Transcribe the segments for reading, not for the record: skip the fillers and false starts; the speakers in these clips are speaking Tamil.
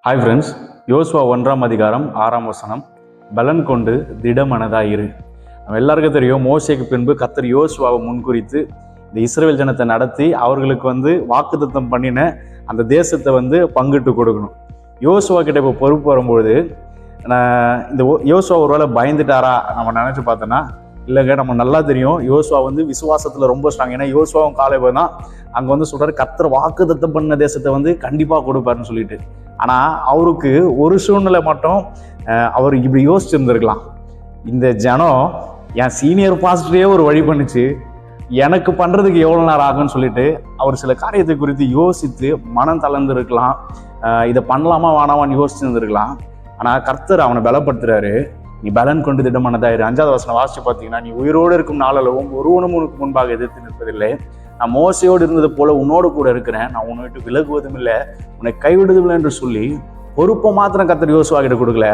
ஹாய் ஃப்ரெண்ட்ஸ், யோசுவா 1ஆம் அதிகாரம் 6ஆம் வசனம். பலன் கொண்டு திடமனதாயிரு. நம்ம எல்லாருக்கும் தெரியும், மோசேக்கு பின்பு கர்த்தர் யோசுவாவை முன்குறித்து இந்த இஸ்ரவேல் ஜனத்தை நடத்தி அவர்களுக்கு வாக்குத்தத்தம் பண்ணின அந்த தேசத்தை பங்கிட்டு கொடுக்கணும். யோசுவா கிட்ட இப்போ பொறுப்பு வரும்பொழுது இந்த யோசுவா ஒருவேளை பயந்துட்டாரா நம்ம நினச்சி பார்த்தோன்னா இல்லைங்க, நம்ம நல்லா தெரியும் யோசுவா விசுவாசத்தில் ரொம்ப ஸ்ட்ராங். ஏன்னா யோசுவாவும் காலேபும் தான் அங்கே சொல்கிறாரு, கர்த்தர் வாக்குத்தத்தம் பண்ண தேசத்தை கண்டிப்பாக கொடுப்பாருன்னு சொல்லிட்டு. ஆனால் அவருக்கு ஒரு சூழ்நிலை மட்டும் அவர் இப்படி யோசிச்சுருந்துருக்கலாம். இந்த ஜனம் என் சீனியர் பாஸ்டரே ஒரு வழி பண்ணிச்சு, எனக்கு பண்ணுறதுக்கு எவ்வளோ நேரம் ஆகுன்னு சொல்லிட்டு அவர் சில காரியத்தை குறித்து யோசித்து மனம் தளர்ந்துருக்கலாம். இதை பண்ணலாமா வேணாமான்னு யோசிச்சுருந்துருக்கலாம். ஆனால் கர்த்தர் அவனை பலப்படுத்துறாரு. நீ பலன் கொண்டு திடமானதாயிரு. 5ஆவது வசனம் வாசிச்சு பார்த்தீங்கன்னா, நீ உயிரோடு இருக்கும் நாளளவும் ஒருவனும் உனக்கு முன்பாக எதிர்த்து நிற்பதில்லை. நான் மோசையோடு இருந்தது போல உன்னோடு கூட இருக்கிறேன், நான் உன்னை விட்டு விலகுவதும் இல்லை, உன்னை கைவிடுவதில்லை என்று சொல்லி பொறுப்பை மாத்திரம் கர்த்தர் யோசுவா கிட்ட கொடுக்கல,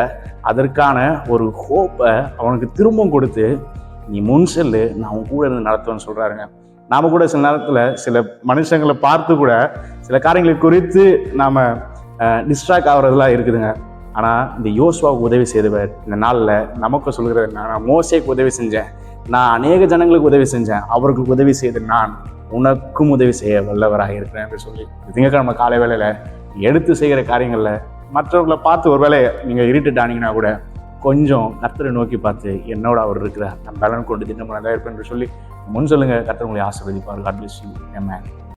அதற்கான ஒரு ஹோப்பை அவனுக்கு திரும்பவும் கொடுத்து நீ முன் செல்லு, நான் உன் கூட இருந்து நடத்துவேன்னு சொல்கிறாருங்க. நாம் கூட சில நேரத்தில் சில மனுஷங்களை பார்த்து கூட சில காரியங்களை குறித்து நாம் டிஸ்ட்ராக்ட் ஆகிறதுலாம் இருக்குதுங்க. ஆனால் இந்த யோசுவாவுக்கு உதவி செய்தவர் இந்த நாளில் நமக்கு சொல்கிறார், நான் மோசேக்கு உதவி செஞ்சேன், நான் அநேக ஜனங்களுக்கு உதவி செஞ்சேன், அவர்களுக்கு உதவி செய்து நான் உனக்கும் உதவி செய்ய வல்லவராக இருக்கிறேன் என்று சொல்லி திங்கட்கிழமை காலை வேளையில் எடுத்து செய்கிற காரியங்களில் மற்றவர்களை பார்த்து ஒரு வேளை நீங்கள் இரிட்டேட் ஆனீங்கன்னா கூட கொஞ்சம் கர்த்தரை நோக்கி பார்த்து என்னோட அவர் இருக்கிறார், நான் பலன் கொண்டு திட்டமாக இருப்பேன் என்று சொல்லி முன் சொல்லுங்கள். கர்த்தர் உங்களை ஆசீர்வதிப்பார். God bless you. ஆமென்.